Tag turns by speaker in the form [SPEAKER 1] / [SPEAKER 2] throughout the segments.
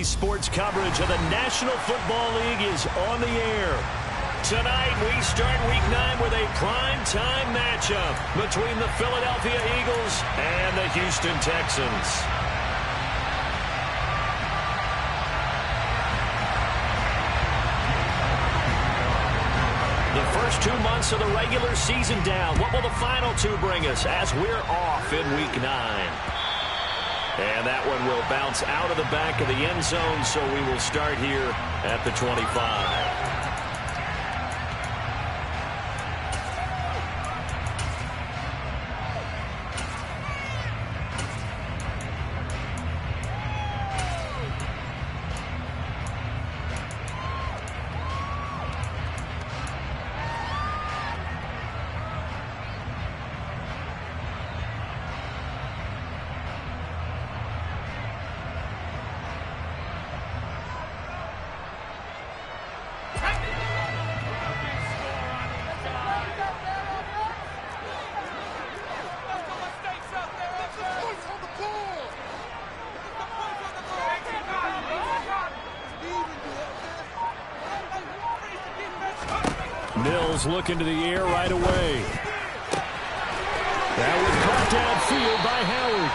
[SPEAKER 1] Today's sports coverage of the National Football League is on the air. Tonight, we start Week 9 with a prime-time matchup between the Philadelphia Eagles and the Houston Texans. The first 2 months of the regular season down. What will the final 2 bring us as we're off in Week 9? And that one will bounce out of the back of the end zone, so we will start here at the 25. Mills looking to the air right away. That was caught downfield by Howard.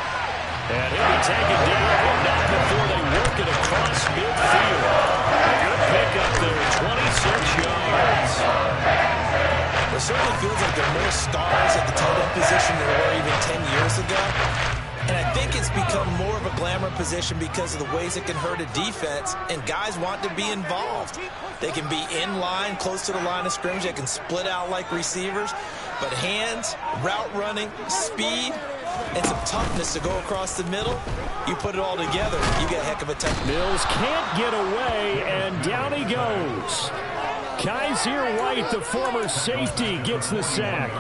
[SPEAKER 1] And he'll be taken down, but not before they work it across midfield. A good pickup there, 26 yards.
[SPEAKER 2] It certainly feels like there are more stars at the tight end position than there were even 10 years ago. And I think it's become more of a glamour position because of the ways it can hurt a defense, and guys want to be involved. They can be in line, close to the line of scrimmage. They can split out like receivers. But hands, route running, speed, and some toughness to go across the middle, you put it all together, you get a heck of a tough.
[SPEAKER 1] Mills can't get away, and down he goes. Kaiser White, the former safety, gets the sack.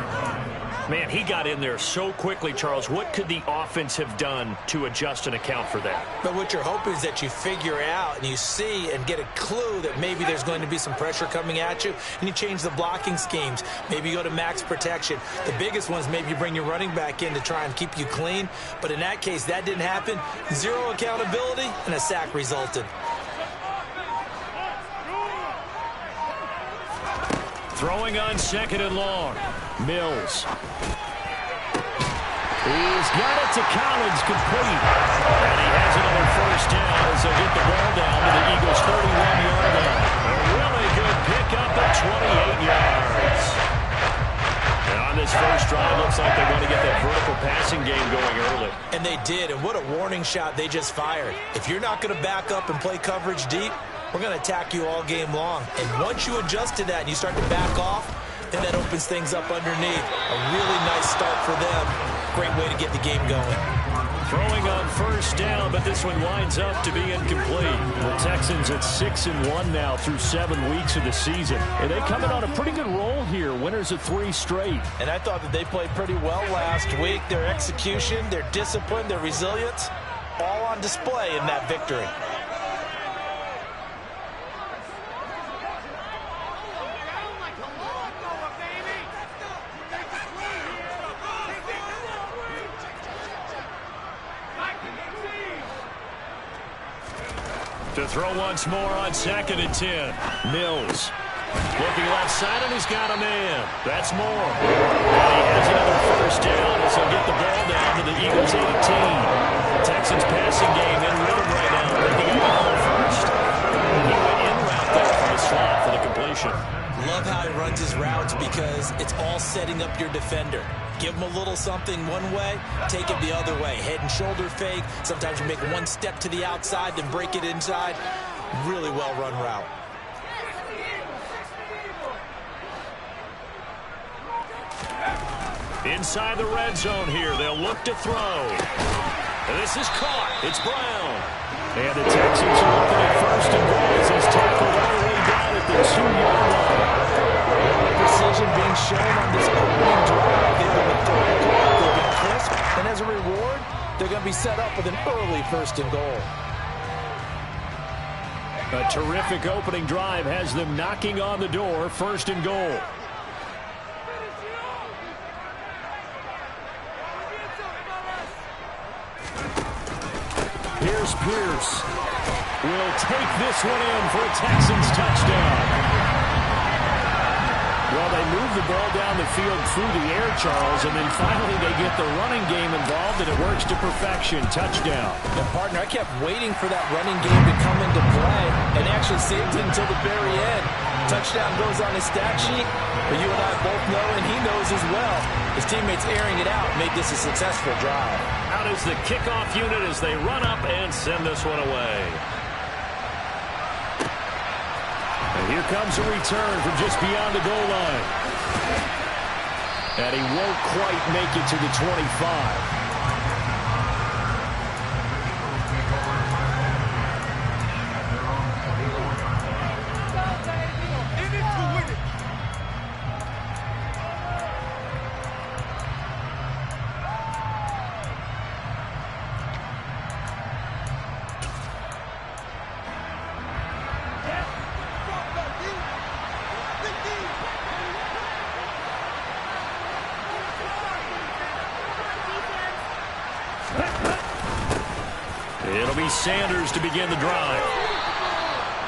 [SPEAKER 1] Man, he got in there so quickly, Charles. What could the offense have done to adjust and account for that?
[SPEAKER 2] But what you're hoping is that you figure out and you see and get a clue that maybe there's going to be some pressure coming at you, and you change the blocking schemes. Maybe you go to max protection. The biggest one is maybe you bring your running back in to try and keep you clean. But in that case, that didn't happen. Zero accountability, and a sack resulted.
[SPEAKER 1] Throwing on 2nd and long. Mills. He's got it to Collins, complete. And he has another first down as they get the ball down to the Eagles' 31-yard line. A really good pickup at 28 yards. And on this first drive, looks like they want to get that vertical passing game going early.
[SPEAKER 2] And they did, and what a warning shot they just fired. If you're not going to back up and play coverage deep, we're going to attack you all game long. And once you adjust to that and you start to back off, then that opens things up underneath. A really nice start for them. Great way to get the game going.
[SPEAKER 1] Throwing on first down, but this one winds up to be incomplete. The Texans at 6-1 now through 7 weeks of the season. And they come in on a pretty good roll here. Winners of 3 straight.
[SPEAKER 2] And I thought that they played pretty well last week. Their execution, their discipline, their resilience, all on display in that victory.
[SPEAKER 1] To throw once more on 2nd and 10. Mills looking left side, and he's got a man. That's Moore. And he has another first down as he'll get the ball down to the Eagles' 18. Texans passing game in rhythm right now, picking up another first. He went in route there from the slot for the completion.
[SPEAKER 2] Love how he runs his routes because it's all setting up your defender. Give him a little something one way, take it the other way. Head and shoulder fake. Sometimes you make one step to the outside, then break it inside. Really well-run route.
[SPEAKER 1] Inside the red zone here, they'll look to throw. And this is caught. It's Brown. And the Texans are looking at 1st and goal as he's tackled all the way down at the 2-yard line.
[SPEAKER 2] Precision being shown on this opening drive. They've been methodical, they've been crisp, and as a reward, they're going to be set up with an early 1st and goal.
[SPEAKER 1] A terrific opening drive has them knocking on the door, 1st and goal. Here's Pierce. will take this one in for a Texans touchdown. Well, they move the ball down the field through the air, Charles, and then finally they get the running game involved, and it works to perfection. Touchdown.
[SPEAKER 2] And, partner, I kept waiting for that running game to come into play and actually saved it until the very end. Touchdown goes on his stat sheet, but you and I both know, and he knows as well, his teammates airing it out made this a successful drive.
[SPEAKER 1] Out is the kickoff unit as they run up and send this one away. And here comes a return from just beyond the goal line. And he won't quite make it to the 25. It'll be Sanders to begin the drive.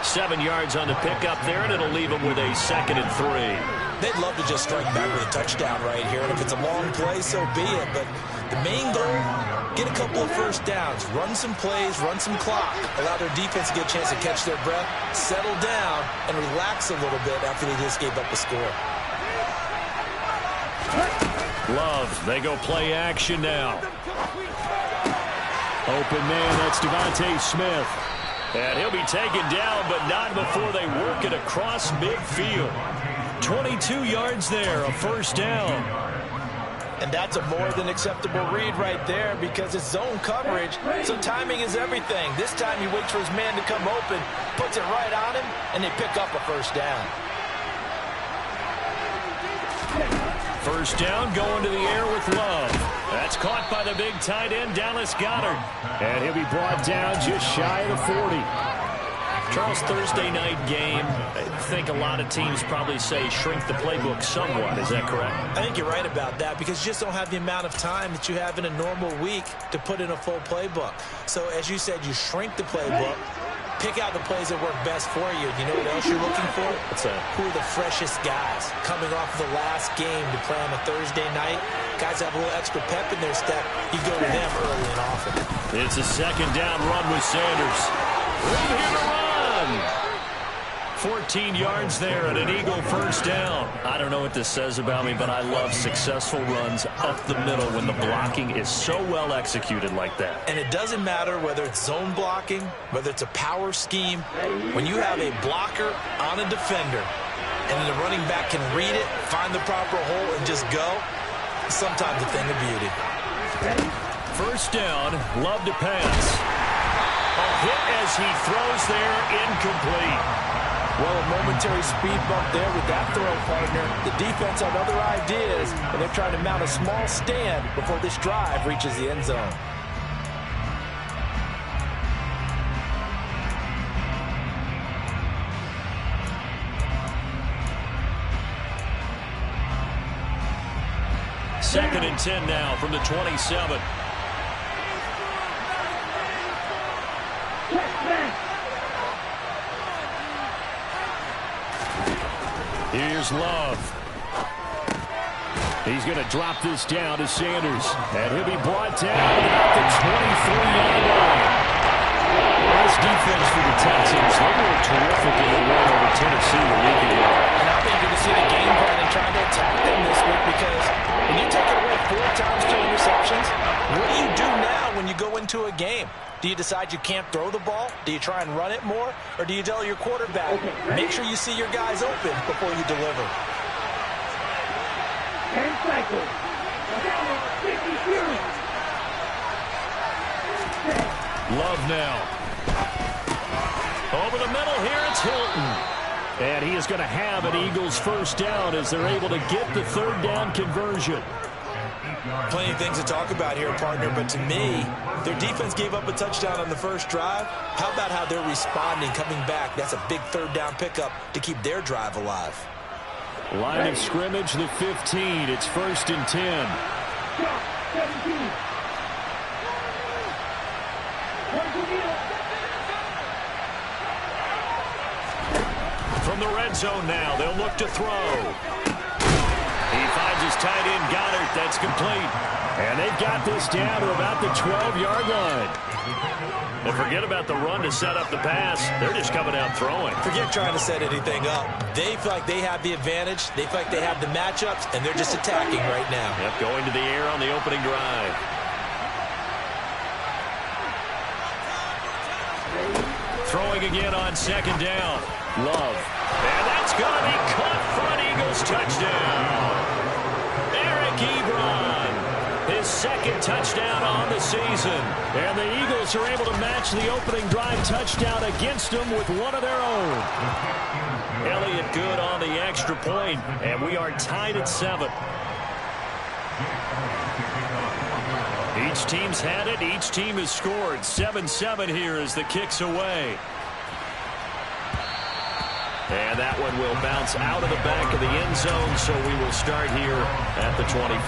[SPEAKER 1] 7 yards on the pickup there, and it'll leave him with a 2nd and 3.
[SPEAKER 2] They'd love to just strike back with a touchdown right here, and if it's a long play, so be it. But the main goal, get a couple of first downs, run some plays, run some clock, allow their defense to get a chance to catch their breath, settle down, and relax a little bit after they just gave up a score.
[SPEAKER 1] Love, they go play action now. Open man, that's Devontae Smith. And he'll be taken down, but not before they work it across midfield. 22 yards there, a first down.
[SPEAKER 2] And that's a more than acceptable read right there because it's zone coverage, so timing is everything. This time he waits for his man to come open, puts it right on him, and they pick up a first down.
[SPEAKER 1] First down going to the air with Love. That's caught by the big tight end, Dallas Goedert. And he'll be brought down just shy of the 40. Charles, Thursday night game, I think a lot of teams probably say shrink the playbook somewhat. Is that correct?
[SPEAKER 2] I think you're right about that because you just don't have the amount of time that you have in a normal week to put in a full playbook. So as you said, you shrink the playbook. Pick out the plays that work best for you. You know what else you're looking for?
[SPEAKER 1] What's that?
[SPEAKER 2] Who are the freshest guys coming off of the last game to play on a Thursday night? Guys have a little extra pep in their step. You go to them early and often.
[SPEAKER 1] It's a 2nd down run with Sanders. Right here to run. 14 yards there and an Eagle first down. I don't know what this says about me, but I love successful runs up the middle when the blocking is so well executed like that.
[SPEAKER 2] And it doesn't matter whether it's zone blocking, whether it's a power scheme. When you have a blocker on a defender and the running back can read it, find the proper hole, and just go, sometimes a thing of beauty.
[SPEAKER 1] First down, Love to pass. A hit as he throws there, incomplete.
[SPEAKER 2] Well, a momentary speed bump there with that throw, partner. The defense had other ideas, and they're trying to mount a small stand before this drive reaches the end zone.
[SPEAKER 1] Second and 10 now from the 27. Here's Love. He's going to drop this down to Sanders. And he'll be brought down at the 23-yard line. Nice defense for the Texans. They were terrific in the win over Tennessee a week ago.
[SPEAKER 2] And I think you're going to see the game plan and trying to attack them this week because when you take it away 4 times 2 interceptions, what do you do now when you go into a game? Do you decide you can't throw the ball? Do you try and run it more? Or do you tell your quarterback, make sure you see your guys open before you deliver?
[SPEAKER 3] 10 cycles.
[SPEAKER 1] Love now. Over the middle here, it's Hilton. And he is going to have an Eagles first down as they're able to get the 3rd down conversion.
[SPEAKER 2] Plenty of things to talk about here, partner, but to me, their defense gave up a touchdown on the first drive. How about how they're responding, coming back? That's a big 3rd down pickup to keep their drive alive.
[SPEAKER 1] Line of scrimmage, the 15. It's 1st and 10. From the red zone now, they'll look to throw. He finds his tight end, Goddard. That's complete. And they've got this down to about the 12-yard line. And forget about the run to set up the pass. They're just coming out throwing.
[SPEAKER 2] Forget trying to set anything up. They feel like they have the advantage. They feel like they have the matchups, and they're just attacking right now.
[SPEAKER 1] Yep, going to the air on the opening drive. Throwing again on second down. Love. And that's going to be caught front. Eagles touchdown. Eric Ebron, his second touchdown on the season. And the Eagles are able to match the opening drive touchdown against them with one of their own. Elliott good on the extra point, and we are tied at 7. Each team's had it. Each team has scored. 7-7 here as the kick's away. And that one will bounce out of the back of the end zone, so we will start here at the 25.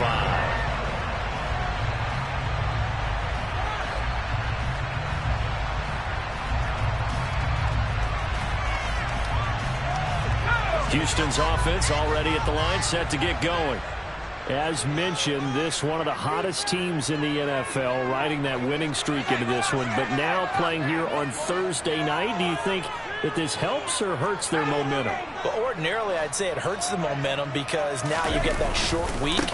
[SPEAKER 1] Houston's offense already at the line, set to get going. As mentioned, this one of the hottest teams in the NFL, riding that winning streak into this one, but now playing here on Thursday night. Do you think that this helps or hurts their momentum?
[SPEAKER 2] Well, ordinarily, I'd say it hurts the momentum because now you get that short week.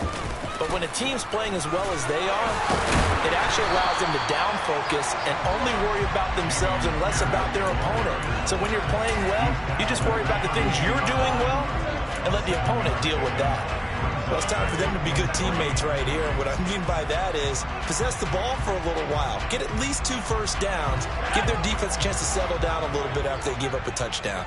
[SPEAKER 2] But when a team's playing as well as they are, it actually allows them to down focus and only worry about themselves and less about their opponent. So when you're playing well, you just worry about the things you're doing well and let the opponent deal with that. Well, it's time for them to be good teammates right here. And what I mean by that is possess the ball for a little while. Get at least 2 first downs. Give their defense a chance to settle down a little bit after they give up a touchdown.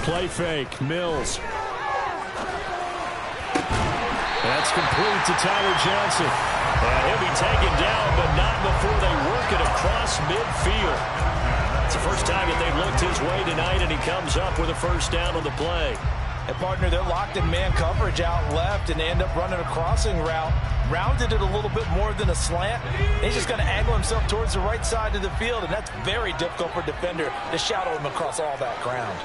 [SPEAKER 1] Play fake. Mills. That's complete to Tyler Johnson. And he'll be taken down, but not before they work it across midfield. It's the first time that they've looked his way tonight, and he comes up with a first down on the play.
[SPEAKER 2] And partner, they're locked in man coverage out left, and they end up running a crossing route. Rounded it a little bit more than a slant. He's just going to angle himself towards the right side of the field, and that's very difficult for a defender to shadow him across all that ground.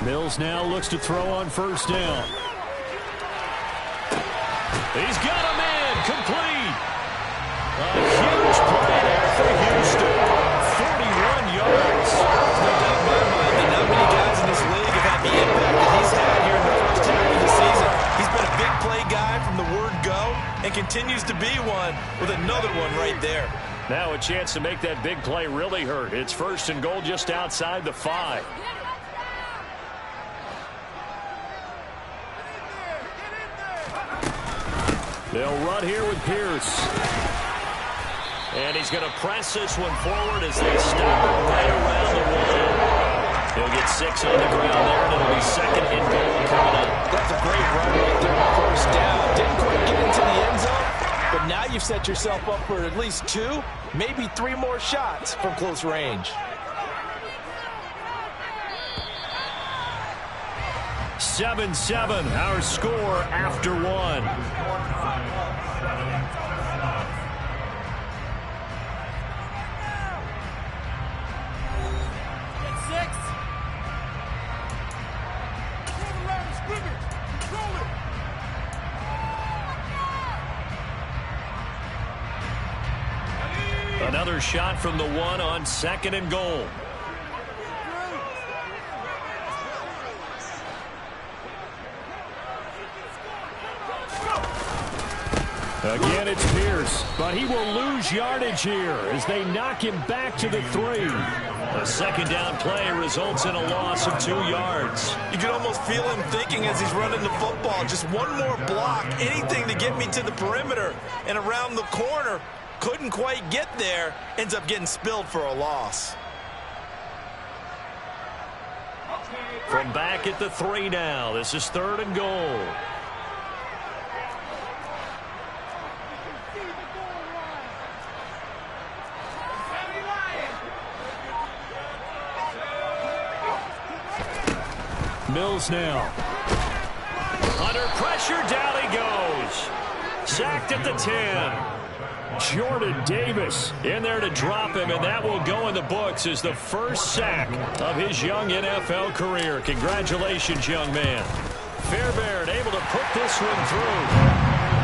[SPEAKER 1] Mills now looks to throw on first down. He's got a man complete. A huge play there for Houston. 41 yards.
[SPEAKER 2] There's no doubt in my mind that not many guys in this league have had the impact that he's had here in the first half of the season. He's been a big play guy from the word go and continues to be one with another one right there.
[SPEAKER 1] Now a chance to make that big play really hurt. It's first and goal just outside the 5. They'll run here with Pierce. And he's going to press this one forward as they stop it right around the wall. He'll get 6 on the ground there, and it'll be second and goal coming up.
[SPEAKER 2] That's a great run right there on first down. Didn't quite get into the end zone, but now you've set yourself up for at least 2, maybe 3 more shots from close range.
[SPEAKER 1] 7-7, our score after 1. Another shot from the 1 on second and goal. Again, it's Pierce, but he will lose yardage here as they knock him back to the 3. A second down play results in a loss of 2 yards.
[SPEAKER 2] You can almost feel him thinking as he's running the football, just one more block, anything to get me to the perimeter and around the corner. Couldn't quite get there, ends up getting spilled for a loss.
[SPEAKER 1] From back at the 3 now, this is third and goal. Mills now. Under pressure, down he goes. Sacked at the 10. Jordan Davis in there to drop him, and that will go in the books as the first sack of his young NFL career. Congratulations, young man. Fairbairn able to put this one through.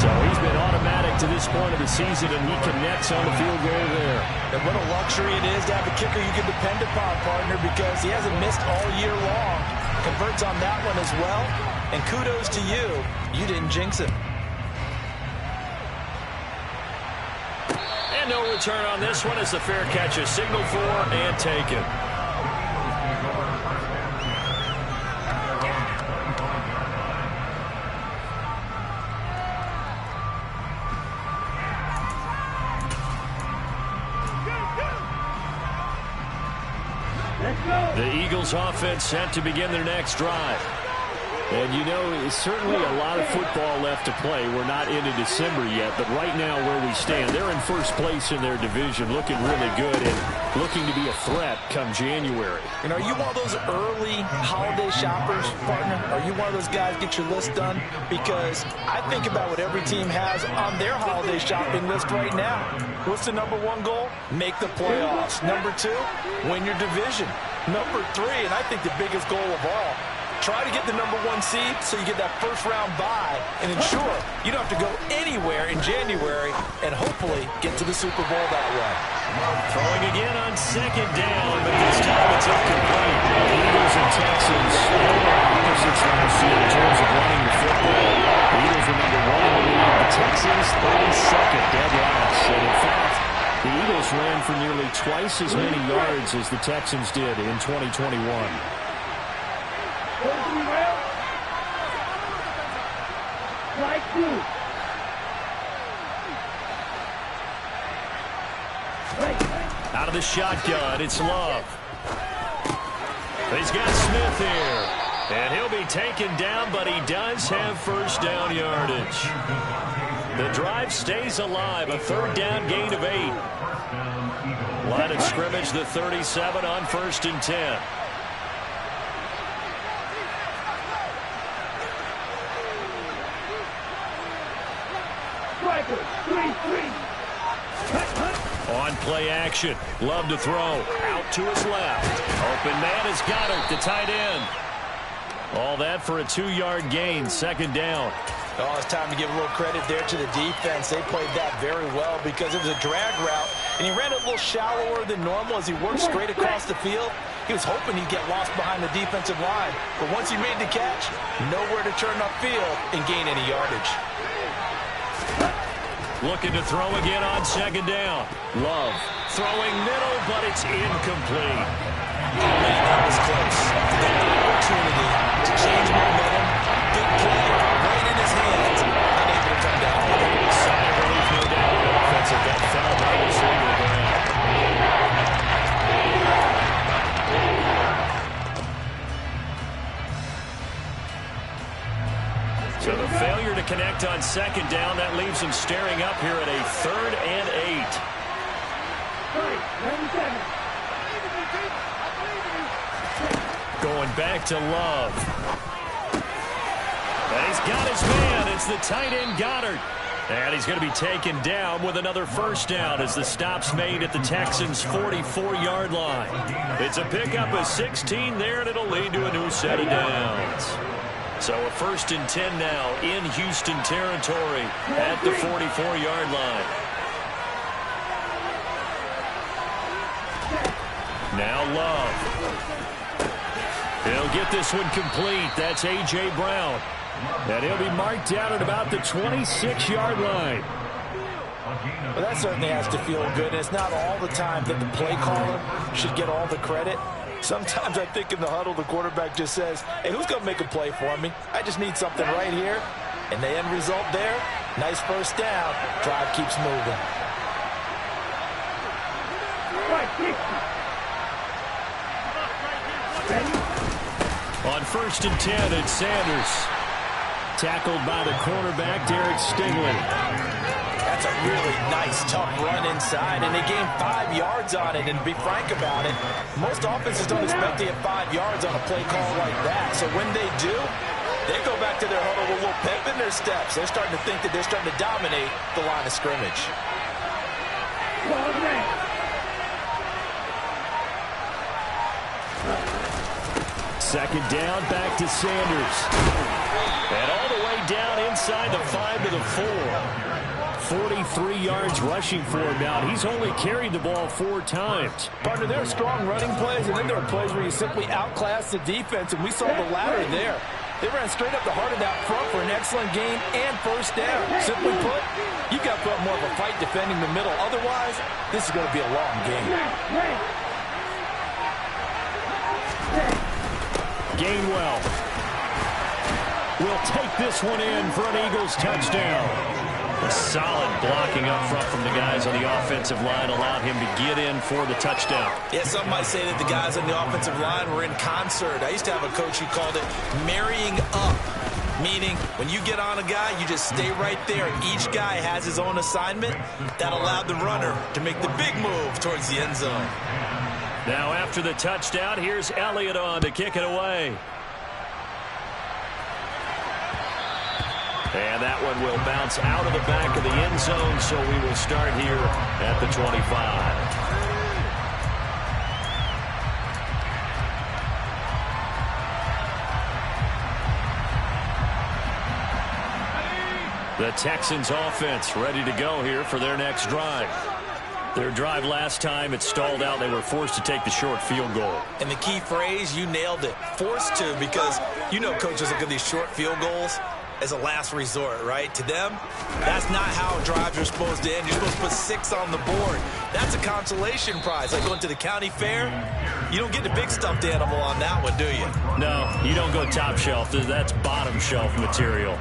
[SPEAKER 1] So he's been automatic to this point of the season, and he connects on the field goal there.
[SPEAKER 2] And what a luxury it is to have a kicker you can depend upon, partner, because he hasn't missed all year long. Converts on that one as well. And kudos to you. You didn't jinx him.
[SPEAKER 1] And no return on this one as the fair catch is signaled for and taken. The Eagles offense set to begin their next drive. And, you know, it's certainly a lot of football left to play. We're not into December yet, but right now where we stand, they're in first place in their division, looking really good and looking to be a threat come January.
[SPEAKER 2] And are you one of those early holiday shoppers, partner? Are you one of those guys get your list done? Because I think about what every team has on their holiday shopping list right now. What's the number one goal? Make the playoffs. Number two, win your division. Number three, and I think the biggest goal of all, try to get the number one seed so you get that first round bye and ensure you don't have to go anywhere in January and hopefully get to the Super Bowl that way.
[SPEAKER 1] Throwing again on second down, but this time it's incomplete. The Eagles and Texans were opposites last year in terms of running the football. The Eagles were number one in the league. The Texans 32nd, dead last. And in fact, the Eagles ran for nearly twice as many yards as the Texans did in 2021. Out of the shotgun, it's Love. He's got Smith here. And he'll be taken down, but he does have first down yardage. The drive stays alive, a third down gain of 8. Line of scrimmage, the 37 on 1st and 10. On play action, Love to throw, out to his left. Open man is Goddard, the tight end. All that for a 2-yard gain, second down.
[SPEAKER 2] Oh, it's time to give a little credit there to the defense. They played that very well because it was a drag route, and he ran it a little shallower than normal as he worked straight across the field. He was hoping he'd get lost behind the defensive line, but once he made the catch, nowhere to turn upfield and gain any yardage.
[SPEAKER 1] Looking to throw again on second down. Love throwing middle, but it's incomplete.
[SPEAKER 2] That was close. The opportunity to change momentum. Big play right in his hands. Unable to come down with it.
[SPEAKER 1] Sign of relief, no doubt. Offensive that fell harmlessly to the ground. So the failure to connect on second down, that leaves him staring up here at a 3rd and 8. Going back to Love. And he's got his man. It's the tight end Goddard. And he's going to be taken down with another first down as the stop's made at the Texans' 44-yard line. It's a pickup of 16 there, and it'll lead to a new set of downs. So a 1st and 10 now in Houston territory at the 44-yard line. Now Love. He'll get this one complete. That's A.J. Brown. And he'll be marked down at about the 26-yard line.
[SPEAKER 2] Well, that certainly has to feel good. It's not all the time that the play caller should get all the credit. Sometimes I think in the huddle, the quarterback just says, hey, who's going to make a play for me? I just need something right here. And the end result there, nice first down. Drive keeps moving.
[SPEAKER 1] On 1st and 10, it's Sanders. Tackled by the cornerback, Derek Stingley.
[SPEAKER 2] That's a really nice, tough run inside, and they gained 5 yards on it. And to be frank about it, most offenses don't expect to get 5 yards on a play call like that. So when they do, they go back to their huddle with a little pep in their steps. They're starting to think that they're starting to dominate the line of scrimmage.
[SPEAKER 1] Second down, back to Sanders. And all the way down inside the 5 to the 4. 43 yards rushing for him now. He's only carried the ball 4 times.
[SPEAKER 3] Partner, there are strong running plays, and then there are plays where you simply outclass the defense, and we saw the latter there. They ran straight up the heart of that front for an excellent gain and first down. Simply put, you've got to put up more of a fight defending the middle. Otherwise, this is going to be a long game.
[SPEAKER 1] Gainwell will take this one in for an Eagles touchdown. A solid blocking up front from the guys on the offensive line allowed him to get in for the touchdown.
[SPEAKER 2] Yeah, some might say that the guys on the offensive line were in concert. I used to have a coach who called it marrying up, meaning when you get on a guy, you just stay right there. Each guy has his own assignment. That allowed the runner to make the big move towards the end zone.
[SPEAKER 1] Now after the touchdown, here's Elliott on to kick it away. And that one will bounce out of the back of the end zone, so we will start here at the 25. The Texans offense ready to go here for their next drive. Their drive last time, it stalled out. They were forced to take the short field goal.
[SPEAKER 2] And the key phrase, you nailed it, forced to, because you know coaches look at these short field goals as a last resort, right? To them, that's not how drives are supposed to end. You're supposed to put 6 on the board. That's a consolation prize. Like going to the county fair, you don't get the big stuffed animal on that one, do you?
[SPEAKER 1] No, you don't go top shelf. That's bottom shelf material.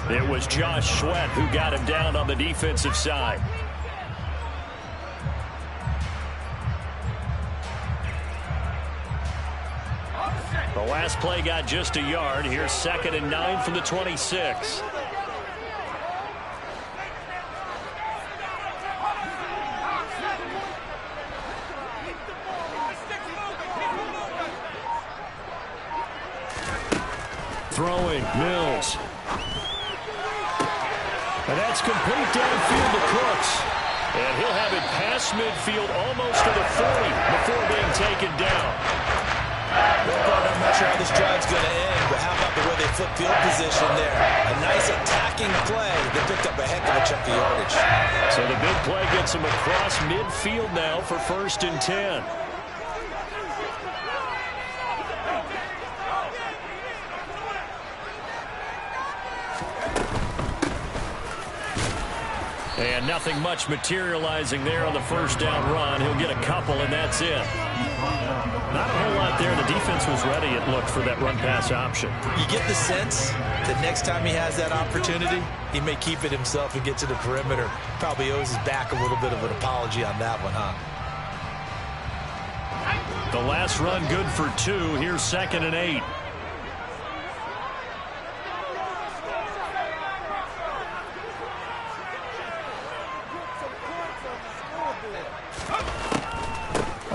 [SPEAKER 1] It was Josh Sweat who got him down on the defensive side. The last play got just a yard. Here's 2nd and 9 from the 26. Throwing, Mills. And that's complete downfield to Crooks. And he'll have it past midfield almost to the 40 before being taken down.
[SPEAKER 2] I'm not sure how this drive's going to end, but how about the way they flip field position there? A nice attacking play. They picked up a heck of a chunk of yardage.
[SPEAKER 1] So the big play gets them across midfield now for 1st and 10. And nothing much materializing there on the first down run. He'll get a couple, and that's it. Not a whole lot there. The defense was ready, it looked, for that run-pass option.
[SPEAKER 2] You get the sense that next time he has that opportunity, he may keep it himself and get to the perimeter. Probably owes his back a little bit of an apology on that one, huh?
[SPEAKER 1] The last run good for 2. Here's 2nd and 8.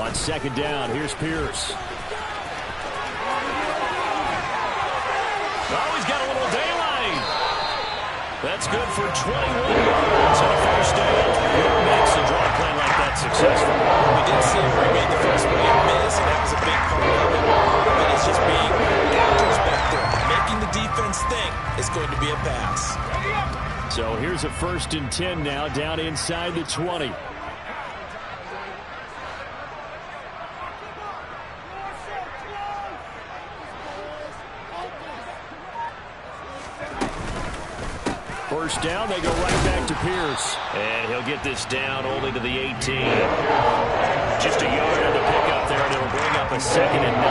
[SPEAKER 1] On 2nd down, here's Pierce. Oh, he's got a little daylight. That's good for 21 yards and a first down. What makes a draw play like that successful?
[SPEAKER 2] We did see where he made the first play a miss, and that was a big part of it. But it's just being introspective, making the defense think it's going to be a pass.
[SPEAKER 1] So here's a 1st and 10 now, down inside the 20. First down, they go right back to Pierce. And he'll get this down only to the 18. Just a yard on the pickup there, and it'll bring up a 2nd and 9.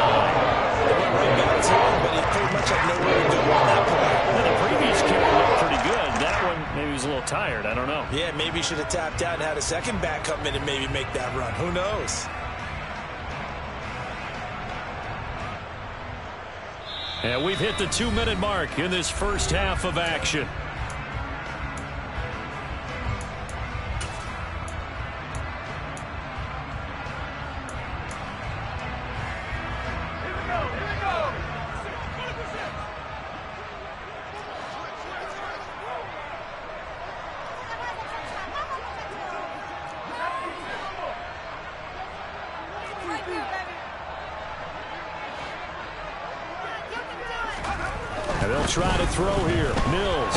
[SPEAKER 2] They went right back to him, but he pretty much had nowhere to go on that play.
[SPEAKER 1] Now, the previous carry looked pretty good. That one, maybe he was a little tired. I don't know.
[SPEAKER 2] Yeah, maybe he should have tapped out and had a second back come in and maybe make that run. Who knows?
[SPEAKER 1] And we've hit the 2-minute mark in this first half of action. And they'll try to throw here. Mills.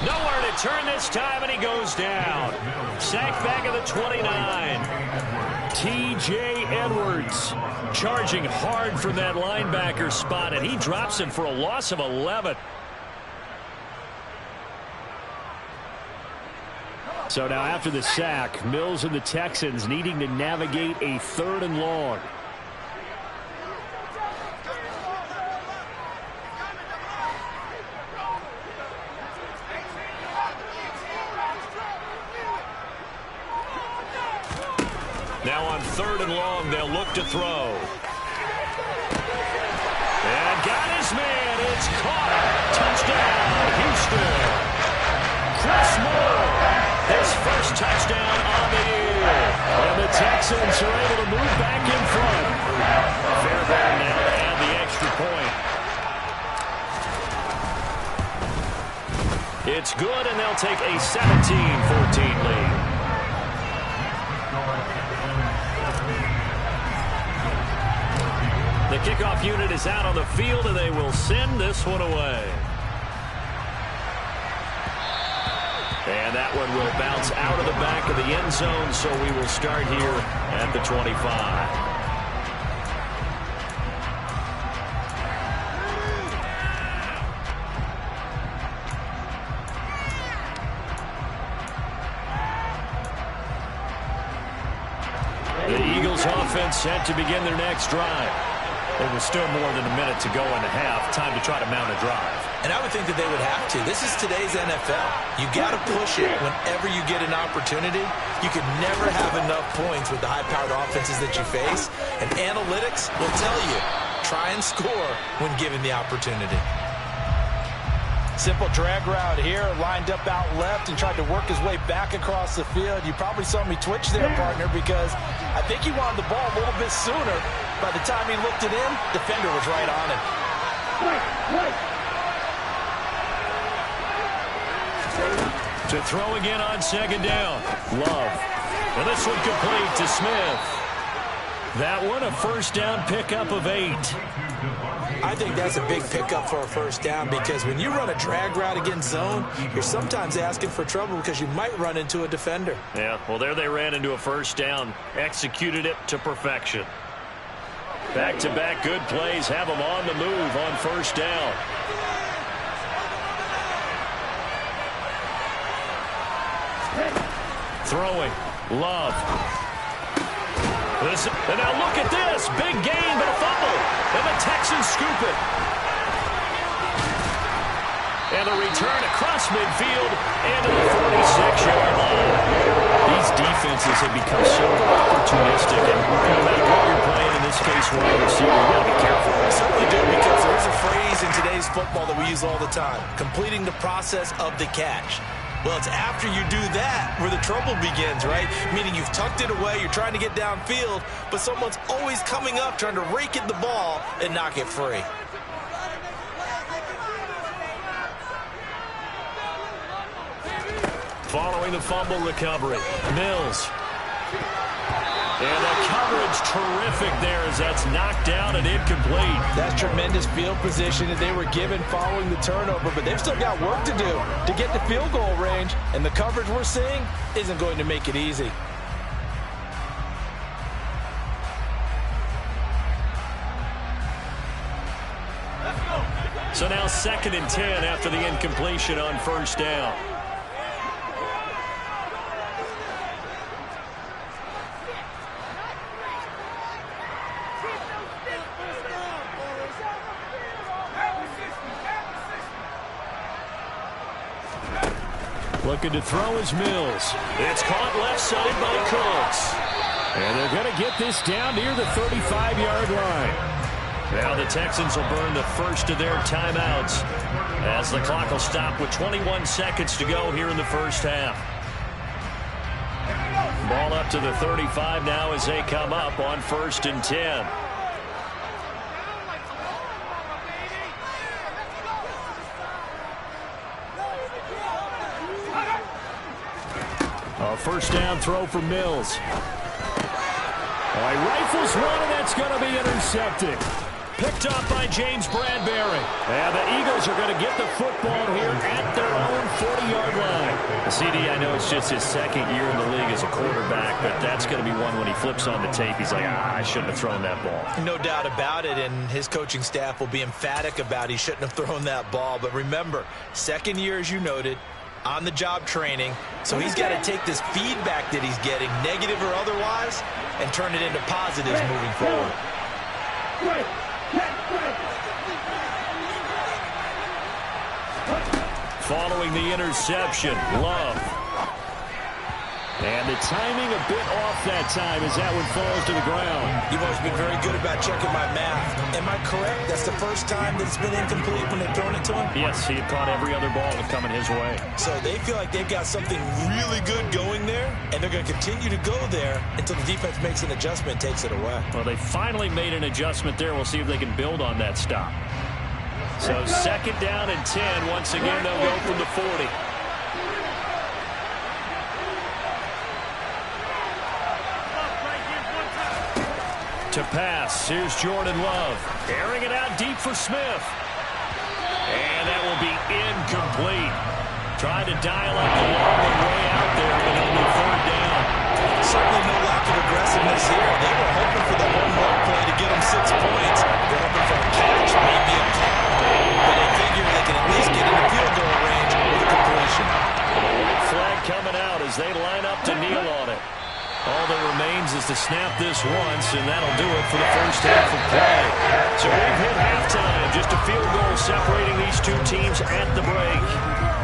[SPEAKER 1] Nowhere to turn this time, and he goes down. Sacked back at the 29. T.J. Edwards charging hard from that linebacker spot, and he drops him for a loss of 11. So now after the sack, Mills and the Texans needing to navigate a 3rd and long. Now on 3rd and long, they'll look to throw. And got his man. It's caught. Touchdown, Houston. Chris Moore, his first touchdown on the year. And the Texans are able to move back in front. Fairbairn now to add the extra point. It's good, and they'll take a 17-14 lead. The kickoff unit is out on the field, and they will send this one away. And that one will bounce out of the back of the end zone, so we will start here at the 25. The Eagles offense set to begin their next drive. There was still more than a minute to go in the half. Time to try to mount a drive.
[SPEAKER 2] And I would think that they would have to. This is today's NFL. You got to push it whenever you get an opportunity. You can never have enough points with the high-powered offenses that you face. And analytics will tell you, try and score when given the opportunity.
[SPEAKER 3] Simple drag route here, lined up out left and tried to work his way back across the field. You probably saw me twitch there, partner, because I think he wanted the ball a little bit sooner. By the time he looked it in, defender was right on him.
[SPEAKER 1] To throw again on 2nd down. Love. And this one complete to Smith. That one a 1st down pickup of 8.
[SPEAKER 2] I think that's a big pickup for a 1st down because when you run a drag route against zone, you're sometimes asking for trouble because you might run into a defender.
[SPEAKER 1] Yeah, well, there they ran into a 1st down. Executed it to perfection. Back-to-back good plays have them on the move on 1st down. Throwing. Love. And now look at this. Big gain, but a fumble. And the Texans scoop it. And a return across midfield and to the 46-yard line. These defenses have become so opportunistic. And no matter what you're playing, in this case, wide receiver, you've got to be careful.
[SPEAKER 2] I certainly do, because there's a phrase in today's football that we use all the time, completing the process of the catch. Well, it's after you do that where the trouble begins, right? Meaning you've tucked it away, you're trying to get downfield, but someone's always coming up trying to rake at the ball and knock it free.
[SPEAKER 1] Following the fumble recovery, Mills. And the coverage terrific there as that's knocked down and incomplete.
[SPEAKER 3] That's tremendous field position that they were given following the turnover, but they've still got work to do to get to field goal range, and the coverage we're seeing isn't going to make it easy.
[SPEAKER 1] So now 2nd and 10 after the incompletion on 1st down. Looking to throw is Mills. It's caught left side by Cooks. And they're going to get this down near the 35-yard line. Now the Texans will burn the first of their timeouts as the clock will stop with 21 seconds to go here in the 1st half. Ball up to the 35 now as they come up on 1st and 10. A 1st down throw for Mills. He rifles one, and that's going to be intercepted. Picked up by James Bradbury. And the Eagles are going to get the football here at their own 40-yard line. CD, I know it's just his second year in the league as a quarterback, but that's going to be one when he flips on the tape. He's like, I shouldn't have thrown that ball.
[SPEAKER 2] No doubt about it, and his coaching staff will be emphatic about he shouldn't have thrown that ball. But remember, second year, as you noted, on-the-job training, so he's got to take this feedback that he's getting, negative or otherwise, and turn it into positives moving forward.
[SPEAKER 1] Following the interception, Love. And the timing a bit off that time as that one falls to the ground.
[SPEAKER 2] You've always been very good about checking my math. Am I correct? That's the first time that it's been incomplete when they've thrown it to him?
[SPEAKER 1] Yes, he had caught every other ball coming his way.
[SPEAKER 2] So they feel like they've got something really good going there, and they're going to continue to go there until the defense makes an adjustment and takes it away.
[SPEAKER 1] Well, they finally made an adjustment there. We'll see if they can build on that stop. So second down and 10. Once again, they'll go from the 40. To pass, here's Jordan Love. Airing it out deep for Smith. And that will be incomplete. Tried to dial up the long way out there, but only third down.
[SPEAKER 2] Certainly no lack of aggressiveness here. They were hoping for the home run play to get them 6 points. They're hoping for a catch, maybe a call. But they figure they can at least get in the field goal range with a completion.
[SPEAKER 1] Flag coming out as they line up to kneel on it. All that remains is to snap this once, and that'll do it for the first half of play. So we've hit halftime. Just a field goal separating these two teams at the break.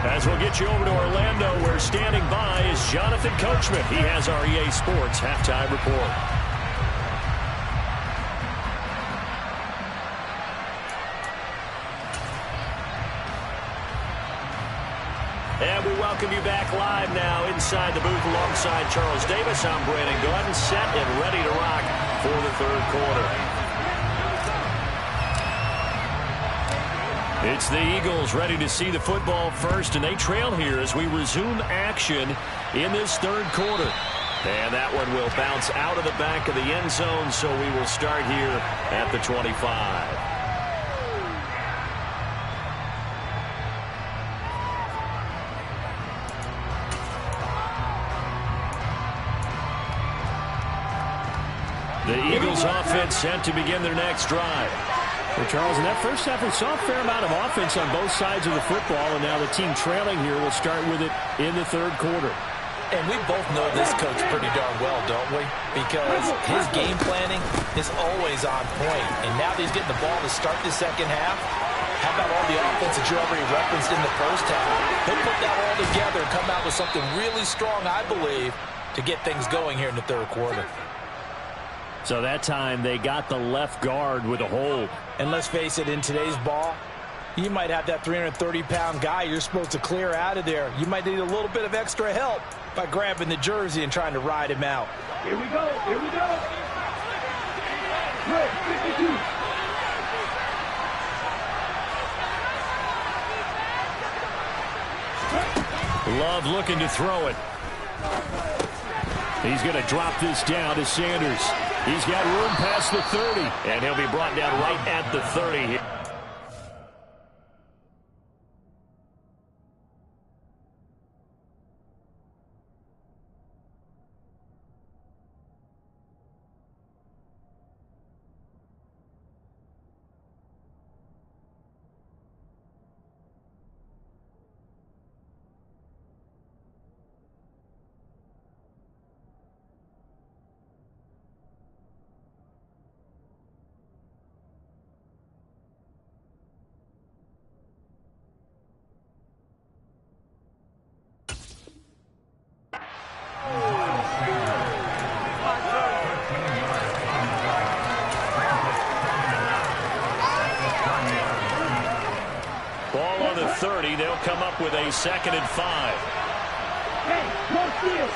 [SPEAKER 1] As we'll get you over to Orlando, where standing by is Jonathan Coachman. He has our EA Sports halftime report. And we welcome you back live now inside the booth alongside Charles Davis. I'm Brandon Gordon, set and ready to rock for the third quarter. It's the Eagles ready to see the football first, and they trail here as we resume action in this third quarter. And that one will bounce out of the back of the end zone, so we will start here at the 25. The Eagles offense set to begin their next drive.
[SPEAKER 4] Well, Charles, in that first half, we saw a fair amount of offense on both sides of the football, and now the team trailing here will start with it in the third quarter.
[SPEAKER 2] And we both know this coach pretty darn well, don't we? Because his game planning is always on point. And now that he's getting the ball to start the second half, how about all the offense that you already referenced in the first half? He'll put that all together and come out with something really strong, I believe, to get things going here in the third quarter.
[SPEAKER 4] So that time they got the left guard with a hold.
[SPEAKER 2] And let's face it, in today's ball, you might have that 330-pound guy you're supposed to clear out of there. You might need a little bit of extra help by grabbing the jersey and trying to ride him out.
[SPEAKER 5] Here we go. Here we go. Red 52.
[SPEAKER 1] Love looking to throw it. He's going to drop this down to Sanders. He's got room past the 30, and he'll be brought down right at the 30 here. Ball on the 30. They'll come up with a 2nd and 5.
[SPEAKER 5] Hey, watch this.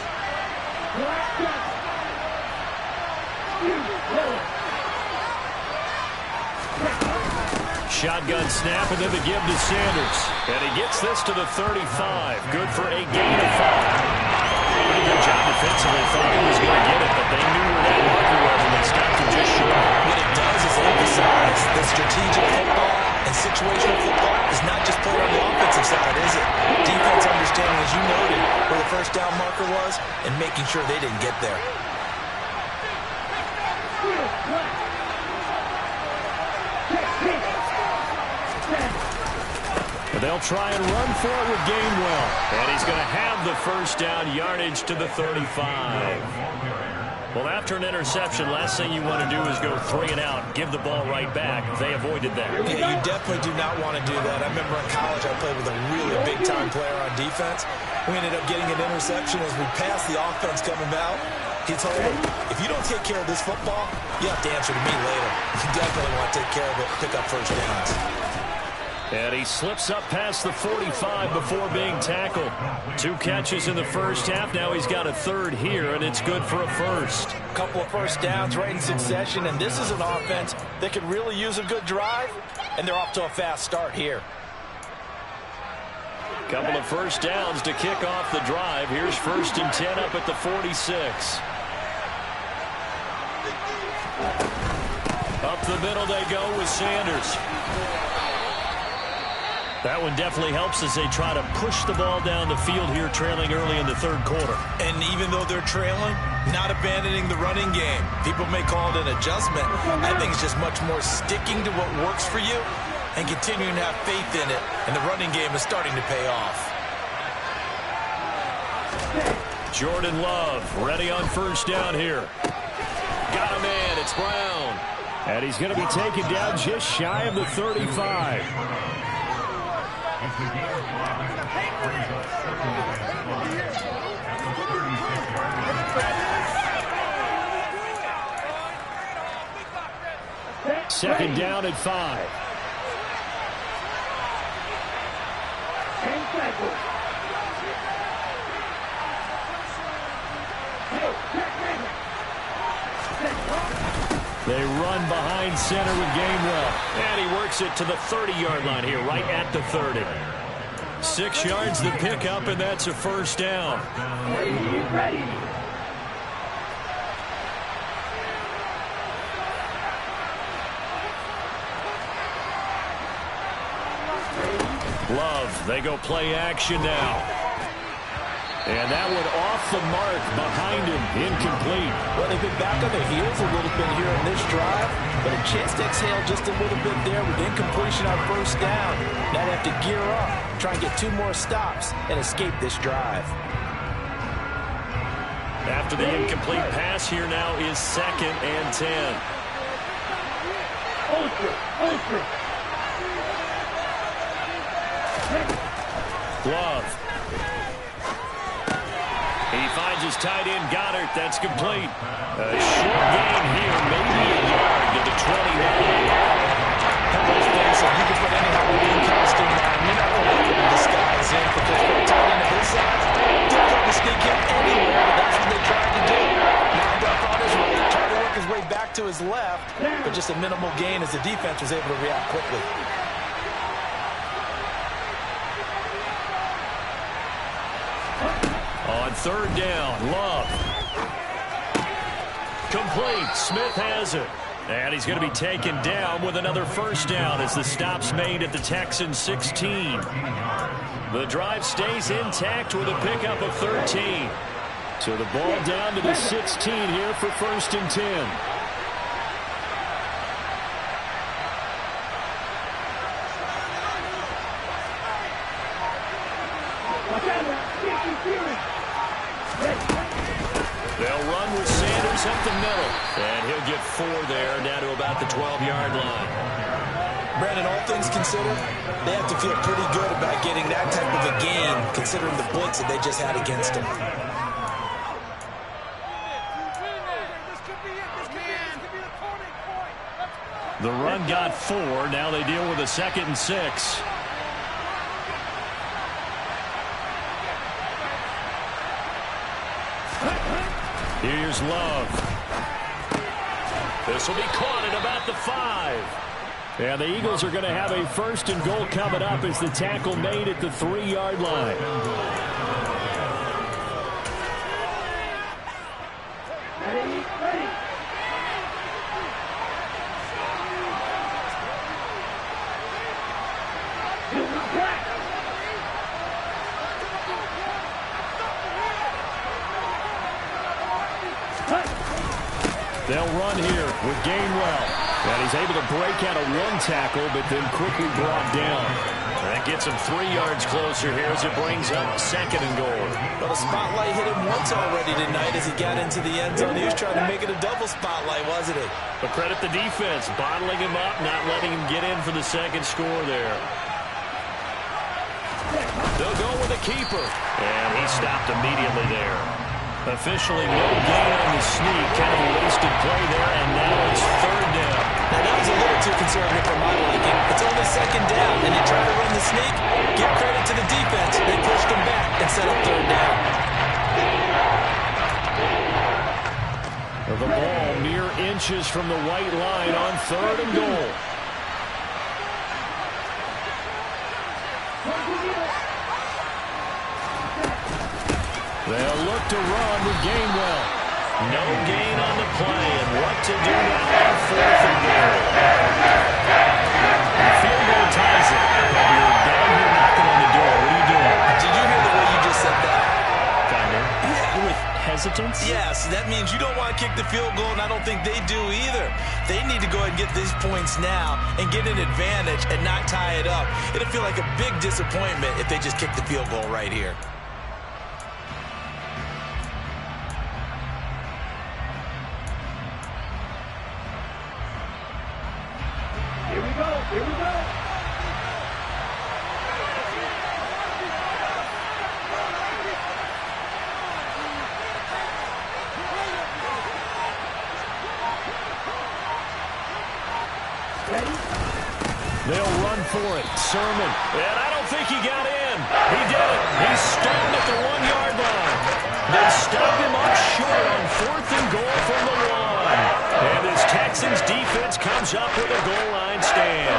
[SPEAKER 1] Shotgun snap, and then the give to Sanders. And he gets this to the 35. Good for a gain of 5. Pretty good job defensively. Thought he was going to get it, but they knew where that marker was, and they stopped him just short.
[SPEAKER 2] What it does is emphasize this first down marker was and making sure they didn't get there.
[SPEAKER 1] They'll try and run for it with Gainwell. And he's going to have the first down, yardage to the 35. Well, after an interception, last thing you want to do is go 3 and out, give the ball right back. They avoided that.
[SPEAKER 2] Yeah, you definitely do not want to do that. I remember in college I played with a really big-time player on defense. We ended up getting an interception as we passed the offense coming out. He told me, if you don't take care of this football, you have to answer to me later. You definitely want to take care of it, pick up first downs.
[SPEAKER 1] And he slips up past the 45 before being tackled. 2 catches in the first half. Now he's got a third here, and it's good for a first.
[SPEAKER 3] A couple of first downs right in succession, and this is an offense that could really use a good drive, and they're off to a fast start here.
[SPEAKER 1] Couple of first downs to kick off the drive. Here's 1st and 10 up at the 46. Up the middle they go with Sanders. That one definitely helps as they try to push the ball down the field here, trailing early in the third quarter.
[SPEAKER 2] And even though they're trailing, not abandoning the running game. People may call it an adjustment. I think it's just much more sticking to what works for you and continuing to have faith in it. And the running game is starting to pay off.
[SPEAKER 1] Jordan Love ready on first down here. Got a man. It's Brown.
[SPEAKER 4] And he's going to be taken down just shy of the 35. Second down at 5. They run behind center with Gainwell.
[SPEAKER 1] And he works it to the 30-yard line here, right at the 30. 6 yards the pickup, and that's a first down.
[SPEAKER 5] Ready.
[SPEAKER 1] Love, they go play action now. And that one off the mark behind him, incomplete.
[SPEAKER 3] Well, they've been back on their heels a little bit here in this drive, but a chance to exhale just a little bit there with incompletion on first down. Now they have to gear up, try and get 2 more stops, and escape this drive.
[SPEAKER 1] After the incomplete pass, here now is 2nd and 10. Love. He finds his tight end, Goddard. That's complete. A short gain here, maybe a yard to the 29.
[SPEAKER 2] You can put any Halloween costume on. You're not going to be able to disguise him because for a tight end of his size, they're going to sneak him anywhere, but that's what they tried to do. Lined up on his right, tried to work his way back to his left, but just a minimal gain as the defense was able to react quickly.
[SPEAKER 1] On 3rd down, Love. Complete. Smith has it. And he's going to be taken down with another first down as the stop's made at the Texans 16. The drive stays intact with a pickup of 13.
[SPEAKER 4] So the ball down to the 16 here for 1st and 10.
[SPEAKER 1] They'll run with Sanders up the middle. And he'll get 4 there, down to about the 12-yard line.
[SPEAKER 2] Brandon, all things considered, they have to feel pretty good about getting that type of a gain, considering the blitz that they just had against them.
[SPEAKER 1] The run got 4. Now they deal with a 2nd and 6. Here's Love. This will be caught at about the 5.
[SPEAKER 4] And the Eagles are going to have a 1st and goal coming up as the tackle made at the 3-yard line. They'll run here with Gainwell. And he's able to break out of one tackle, but then quickly brought down.
[SPEAKER 1] That gets him 3 yards closer here as it brings up 2nd and goal.
[SPEAKER 2] Well, the spotlight hit him once already tonight as he got into the end zone. He was trying to make it a double spotlight, wasn't he?
[SPEAKER 1] But credit the defense, bottling him up, not letting him get in for the second score there. They'll go with a keeper. And he stopped immediately there. Officially no gain on the sneak. Kind of a wasted play there, and now it's 3rd down.
[SPEAKER 2] Now, that was a little too conservative for my liking. It's only 2nd down, and you try to run the sneak. Give credit to the defense. They pushed him back and set up 3rd down.
[SPEAKER 4] The ball mere inches from the white line on 3rd and goal. They'll look to run with Gainwell.
[SPEAKER 1] No gain on the play, and what to do now on 4th and goal. Field goal ties it. But you're down here knocking on the door. What are you doing?
[SPEAKER 2] Did you hear the way you just said that?
[SPEAKER 1] Kind of.
[SPEAKER 2] Yeah.
[SPEAKER 4] With hesitance?
[SPEAKER 2] Yes, that means you don't want to kick the field goal, and I don't think they do either. They need to go ahead and get these points now and get an advantage and not tie it up. It'll feel like a big disappointment if they just kick the field goal right here.
[SPEAKER 5] Here we go. Here we go.
[SPEAKER 4] They'll run for it. Sermon.
[SPEAKER 1] And I don't think he got in. He did it. He stopped at the 1-yard line. They stopped him up short on 4th and goal from the 1. And this Texans defense comes up with a goal line stand.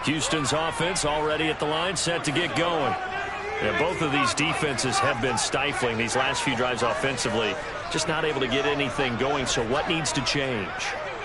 [SPEAKER 1] Houston's offense already at the line, set to get going. Yeah, both of these defenses have been stifling these last few drives offensively. Just not able to get anything going, so what needs to change?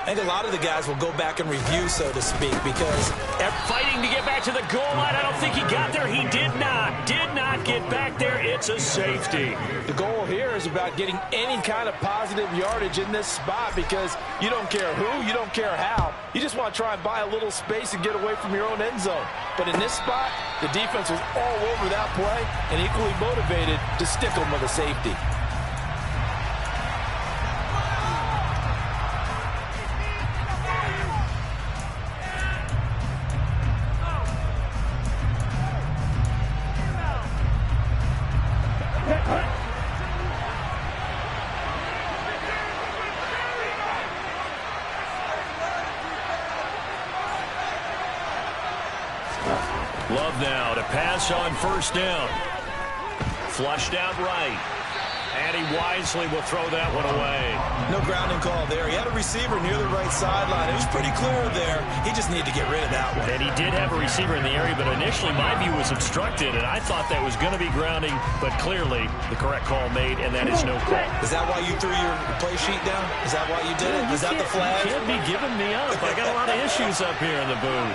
[SPEAKER 2] I think a lot of the guys will go back and review, so to speak, because
[SPEAKER 1] they're fighting to get back to the goal line. I don't think he got there. He did not get back there. It's a safety.
[SPEAKER 3] The goal here is about getting any kind of positive yardage in this spot because you don't care who, you don't care how. You just want to try and buy a little space and get away from your own end zone. But in this spot, the defense was all over that play and equally motivated to stick them with a safety.
[SPEAKER 1] Love now to pass on 1st down. Flushed out right. And he wisely will throw that one away.
[SPEAKER 2] no grounding call there. He had a receiver near the right sideline. It was pretty clear there. He just needed to get rid of that one.
[SPEAKER 1] And he did have a receiver in the area, but initially my view was obstructed, and I thought that was going to be grounding, but clearly the correct call made, and that is no call.
[SPEAKER 2] Is that why you threw your play sheet down? Is that why you did it? Is that the flag?
[SPEAKER 1] You can't be giving me up. I got a lot of issues up here in the booth.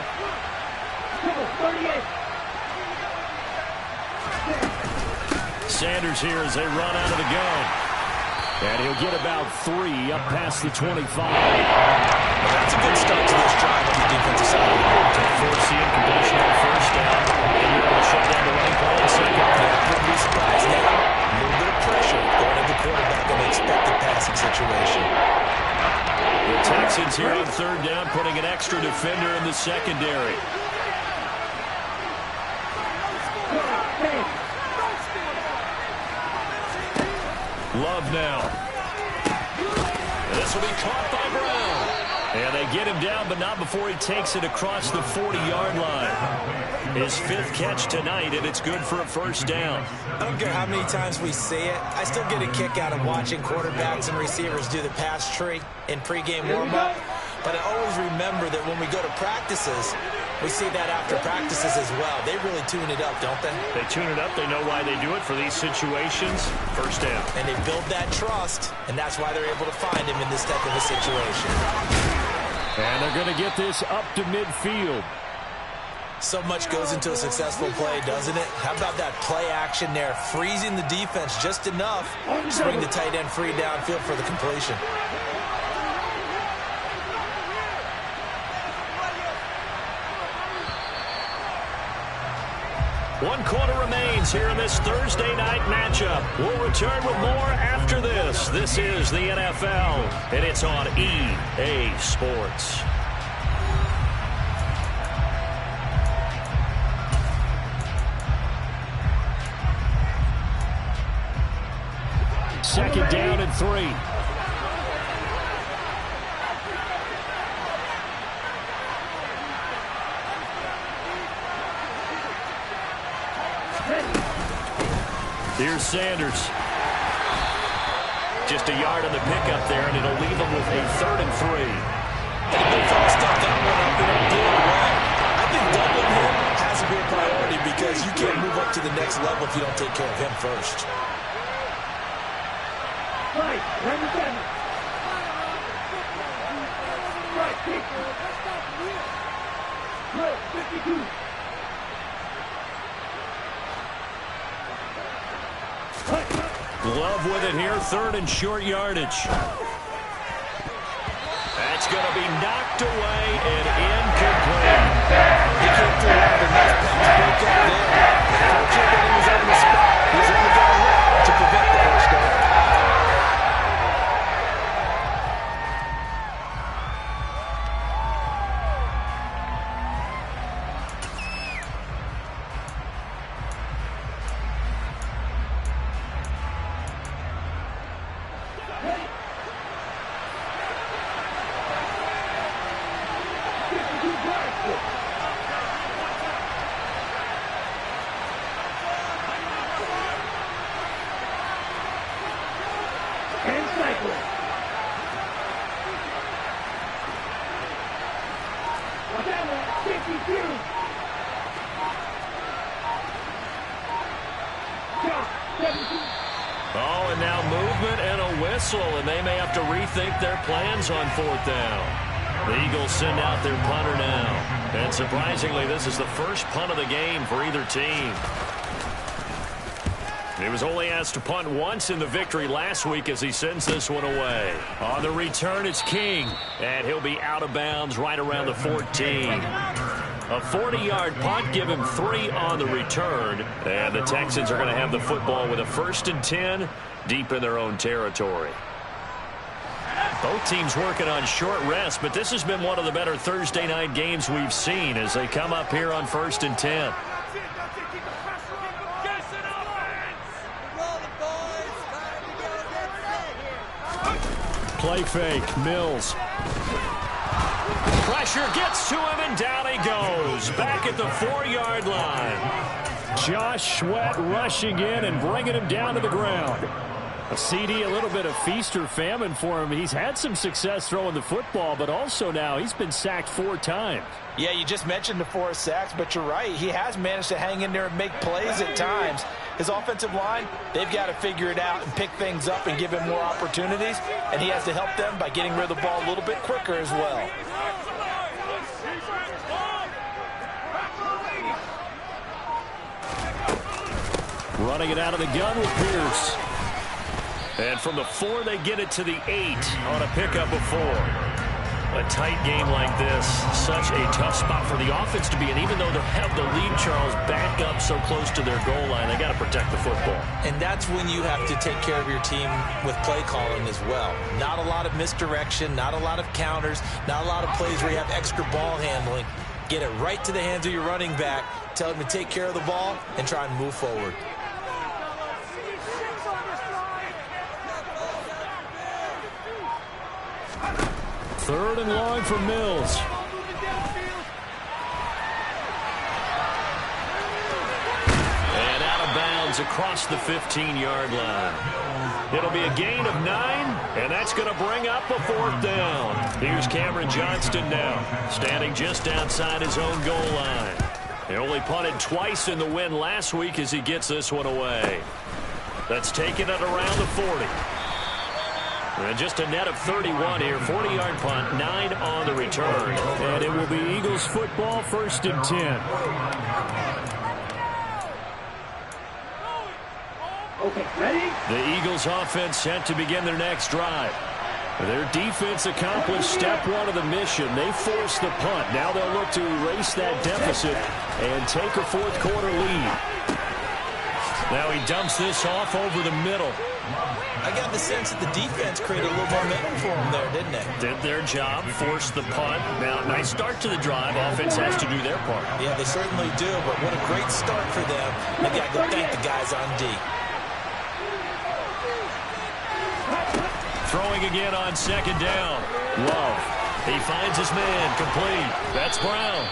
[SPEAKER 5] 38.
[SPEAKER 1] Sanders here as they run out of the gun. And he'll get about 3 up past the 25.
[SPEAKER 2] That's a good start to this drive on the defensive side.
[SPEAKER 1] To force the incompletion on 1st down. And you're able to shut down the running play in 2nd.
[SPEAKER 2] Yeah, wouldn't be surprised now. A little bit of pressure going at the quarterback in an expected passing situation.
[SPEAKER 1] The Texans here on 3rd down, putting an extra defender in the secondary. Love now. This will be caught by Brown. And they get him down, but not before he takes it across the 40-yard line. His 5th catch tonight, and it's good for a 1st down.
[SPEAKER 2] I don't care how many times we see it. I still get a kick out of watching quarterbacks and receivers do the pass tree in pregame warm-up. But I always remember that when we go to practices, we see that after practices as well. They really tune it up, don't they?
[SPEAKER 1] They tune it up. They know why they do it for these situations. 1st down.
[SPEAKER 2] And they build that trust, and that's why they're able to find him in this type of a situation.
[SPEAKER 4] And they're going to get this up to midfield.
[SPEAKER 2] So much goes into a successful play, doesn't it? How about that play action there, freezing the defense just enough to bring the tight end free downfield for the completion.
[SPEAKER 1] One quarter remains here in this Thursday night matchup. We'll return with more after this. This is the NFL, and it's on EA Sports.
[SPEAKER 4] Second down and 3.
[SPEAKER 1] Here's Sanders. Just a yard on the pickup there, and it'll leave them with a 3rd and 3.
[SPEAKER 2] They thought stuff that one up in a big way. I think doubling him has to be a priority because you can't move up to the next level if you don't take care of him first.
[SPEAKER 5] Right, number 7. Right, 52.
[SPEAKER 1] Love with it here, 3rd and short yardage. That's going to be knocked away and incomplete.
[SPEAKER 2] He came through one of the nice pass break up there. Fortunately, he was on the spot. He's only got left to prevent the first down.
[SPEAKER 1] Oh, and now movement and a whistle, and they may have to rethink their plans on 4th down. The Eagles send out their punter now. And surprisingly, this is the first punt of the game for either team. He was only asked to punt once in the victory last week as he sends this one away. On the return, it's King, and he'll be out of bounds right around the 14. A 40-yard punt, give him 3 on the return, and the Texans are going to have the football with a 1st and 10 deep in their own territory. Both teams working on short rest, but this has been one of the better Thursday night games we've seen as they come up here on 1st and 10.
[SPEAKER 4] Play fake, Mills.
[SPEAKER 1] Pressure gets to him, and down he goes. Back at the 4-yard line.
[SPEAKER 4] Josh Sweat rushing in and bringing him down to the ground. A CD, a little bit of feast or famine for him. He's had some success throwing the football, but also now he's been sacked 4 times.
[SPEAKER 3] Yeah, you just mentioned the 4 sacks, but you're right. He has managed to hang in there and make plays at times. His offensive line, they've got to figure it out and pick things up and give him more opportunities, and he has to help them by getting rid of the ball a little bit quicker as well.
[SPEAKER 4] Running it out of the gun with Pierce.
[SPEAKER 1] And from the 4, they get it to the 8 on a pickup of 4. A tight game like this, such a tough spot for the offense to be in. Even though they have the lead, Charles, back up so close to their goal line, they got to protect the football.
[SPEAKER 2] And that's when you have to take care of your team with play calling as well. Not a lot of misdirection, not a lot of counters, not a lot of plays where you have extra ball handling. Get it right to the hands of your running back, tell him to take care of the ball, and try and move forward.
[SPEAKER 4] Third and long for Mills.
[SPEAKER 1] And out of bounds across the 15-yard line. It'll be a gain of 9, and that's going to bring up a 4th down. Here's Cameron Johnston now, standing just outside his own goal line. He only punted twice in the win last week as he gets this one away. That's taken it around the 40. And just a net of 31 here. 40-yard punt, 9 on the return.
[SPEAKER 4] And it will be Eagles football, 1st and 10.
[SPEAKER 5] Okay, ready?
[SPEAKER 1] The Eagles offense set to begin their next drive. Their defense accomplished step 1 of the mission. They forced the punt. Now they'll look to erase that deficit and take a 4th quarter lead. Now he dumps this off over the middle.
[SPEAKER 2] I got the sense that the defense created a little momentum for them there, didn't they?
[SPEAKER 1] Did their job, forced the punt. Now, nice start to the drive. Offense has to do their part.
[SPEAKER 2] Yeah, they certainly do, but what a great start for them. They got to go thank the guys on D.
[SPEAKER 1] Throwing again on 2nd down. Love. He finds his man, complete. That's Brown.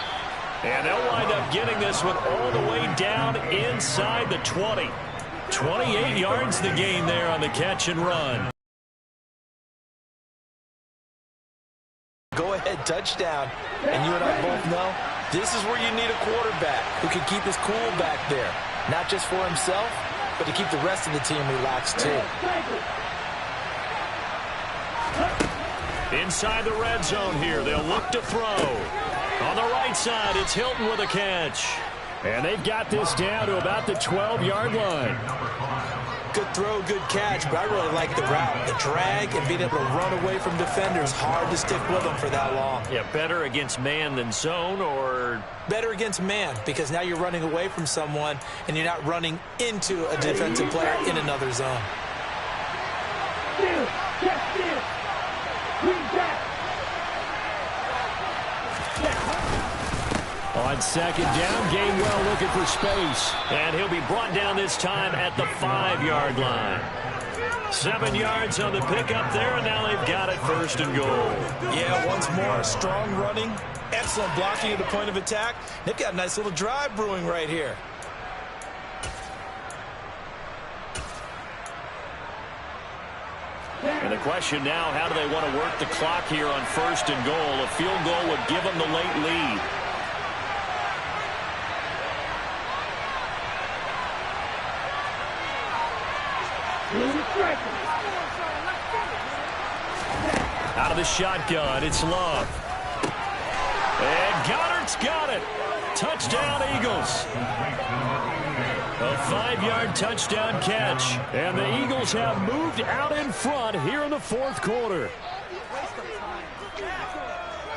[SPEAKER 1] And they'll wind up getting this one all the way down inside the 20. 28 yards the gain there on the catch and run.
[SPEAKER 2] Go-ahead touchdown. And you and I both know this is where you need a quarterback who can keep his cool back there. Not just for himself, but to keep the rest of the team relaxed too.
[SPEAKER 1] Inside the red zone here, they'll look to throw. On the right side, it's Hilton with a catch.
[SPEAKER 4] And they've got this down to about the 12-yard line.
[SPEAKER 2] Good throw, good catch, but I really like the route. The drag and being able to run away from defenders, hard to stick with them for that long.
[SPEAKER 1] Yeah, better against man than zone, or
[SPEAKER 2] better against man, because now you're running away from someone and you're not running into a defensive player in another zone.
[SPEAKER 4] On 2nd down, Gainwell looking for space.
[SPEAKER 1] And he'll be brought down this time at the 5-yard line. 7 yards on the pickup there, and now they've got it 1st and goal.
[SPEAKER 2] Yeah, once more, strong running, excellent blocking at the point of attack. They've got a nice little drive brewing right here.
[SPEAKER 1] And the question now, how do they want to work the clock here on 1st and goal? A field goal would give them the late lead. Out of the shotgun, it's Love. And Goddard's got it. Touchdown, Eagles. A 5-yard touchdown catch.
[SPEAKER 4] And the Eagles have moved out in front here in the 4th quarter.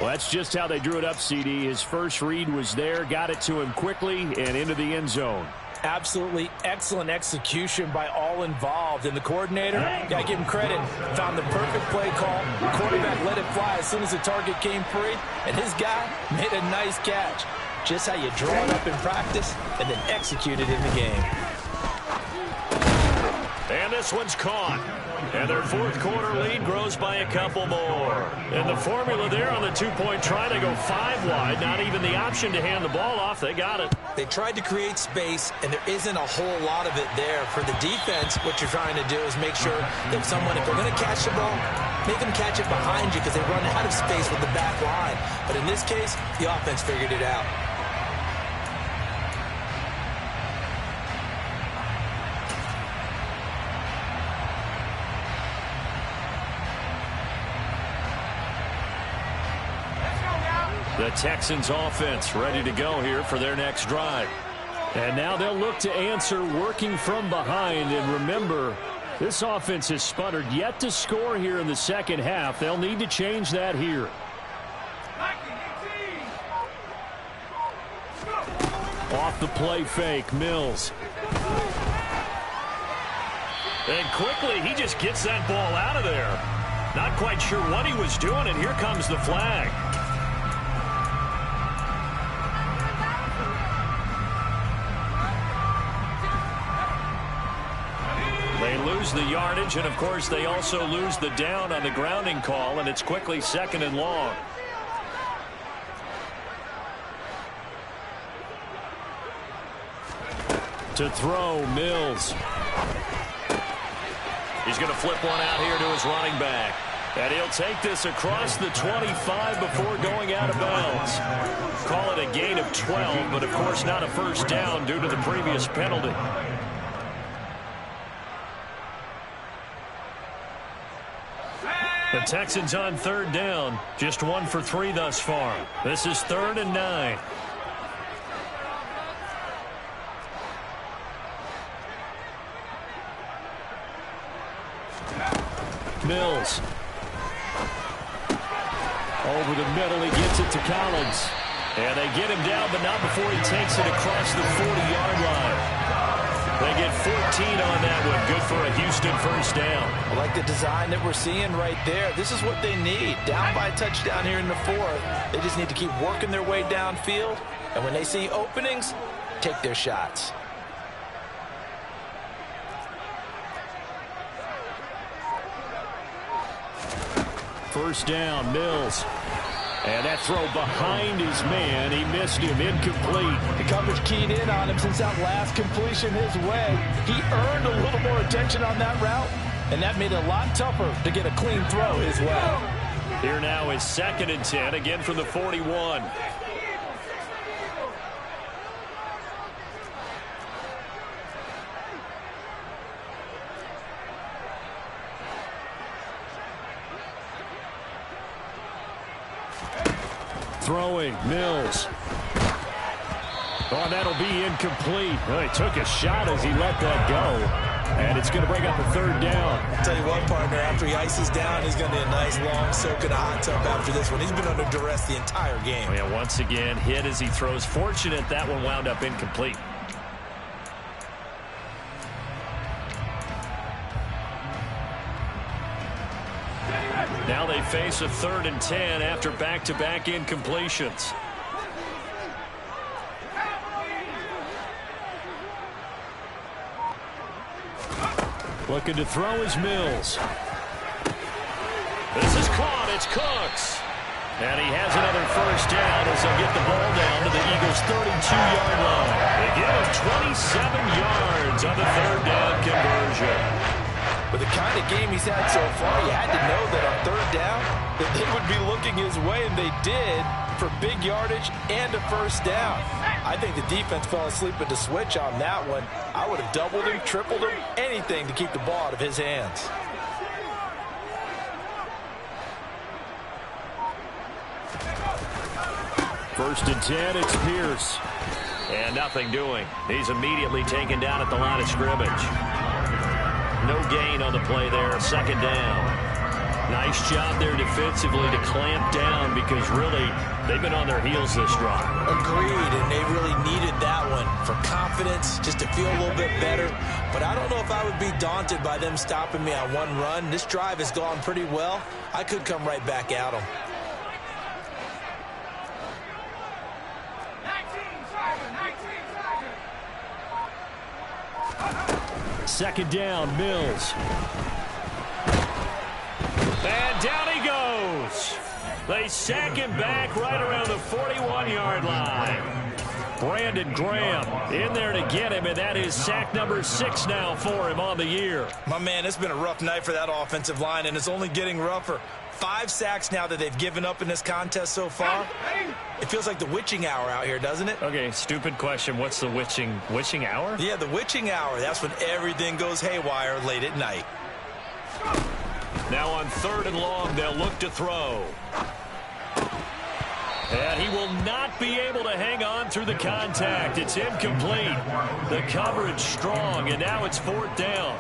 [SPEAKER 4] Well, that's just how they drew it up, CD. His first read was there, got it to him quickly, and into the end zone.
[SPEAKER 3] Absolutely excellent execution by all involved. And the coordinator, got to give him credit, found the perfect play call. The quarterback let it fly as soon as the target came free, and his guy made a nice catch. Just how you draw it up in practice and then execute it in the game.
[SPEAKER 1] And this one's caught. And their 4th quarter lead grows by a couple more. And the formula there on the 2-point try, they go 5 wide. Not even the option to hand the ball off. They got it.
[SPEAKER 2] They tried to create space, and there isn't a whole lot of it there. For the defense, what you're trying to do is make sure that if they're going to catch the ball, make them catch it behind you because they run out of space with the back line. But in this case, the offense figured it out.
[SPEAKER 1] The Texans offense ready to go here for their next drive.
[SPEAKER 4] And now they'll look to answer working from behind. And remember, this offense has sputtered yet to score here in the second half. They'll need to change that here. Off the play fake, Mills.
[SPEAKER 1] And quickly, he just gets that ball out of there. Not quite sure what he was doing, and here comes the flag. They lose the yardage, and of course they also lose the down on the grounding call, and it's quickly 2nd and long.
[SPEAKER 4] To throw, Mills.
[SPEAKER 1] He's going to flip one out here to his running back. And he'll take this across the 25 before going out of bounds. Call it a gain of 12, but of course not a first down due to the previous penalty. The Texans on third down. Just 1 for 3 thus far. This is 3rd and 9. Mills. Over the middle, he gets it to Collins. And they get him down, but not before he takes it across the 40-yard line. They get 14 on that one. Good for a Houston first down.
[SPEAKER 3] I like the design that we're seeing right there. This is what they need. Down by a touchdown here in the 4th. They just need to keep working their way downfield. And when they see openings, take their shots.
[SPEAKER 4] First down, Mills. And that throw behind his man. He missed him, incomplete.
[SPEAKER 3] The coverage keyed in on him since that last completion his way. He earned a little more attention on that route, and that made it a lot tougher to get a clean throw his way.
[SPEAKER 1] Here now is 2nd and 10, again from the 41.
[SPEAKER 4] Throwing, Mills. Oh, that'll be incomplete. Well, he took a shot as he let that go. And it's going to bring up a 3rd down.
[SPEAKER 2] I'll tell you what, partner, after he ices down, he's going to be a nice long soak in a hot tub after this one. He's been under duress the entire game.
[SPEAKER 1] Oh, yeah, once again, hit as he throws. Fortunate that one wound up incomplete. Now they face a 3rd and 10 after back-to-back incompletions.
[SPEAKER 4] Looking to throw is Mills.
[SPEAKER 1] This is caught. It's Cooks. And he has another first down as they'll get the ball down to the Eagles' 32-yard line. They give him 27 yards on the 3rd down conversion.
[SPEAKER 3] With the kind of game he's had so far, you had to know that on 3rd down that they would be looking his way, and they did, for big yardage and a first down. I think the defense fell asleep at the switch on that one. I would have doubled him, tripled him, anything to keep the ball out of his hands.
[SPEAKER 4] First and 10, it's Pierce.
[SPEAKER 1] And nothing doing. He's immediately taken down at the line of scrimmage. No gain on the play there. 2nd down. Nice job there defensively to clamp down because really they've been on their heels this drive.
[SPEAKER 2] Agreed, and they really needed that one for confidence, just to feel a little bit better. But I don't know if I would be daunted by them stopping me on one run. This drive has gone pretty well. I could come right back at them.
[SPEAKER 4] Second down, Mills.
[SPEAKER 1] And down he goes. They sack him back right around the 41-yard line. Brandon Graham in there to get him, and that is sack number 6 now for him on the year.
[SPEAKER 2] My man, it's been a rough night for that offensive line, and it's only getting rougher. 5 sacks now that they've given up in this contest so far. It feels like the witching hour out here, doesn't it?
[SPEAKER 1] Okay, stupid question. What's the witching hour?
[SPEAKER 2] Yeah, the witching hour. That's when everything goes haywire late at night.
[SPEAKER 1] Now on 3rd and long, they'll look to throw. And he will not be able to hang on through the contact. It's incomplete. The coverage strong, and now it's 4th down.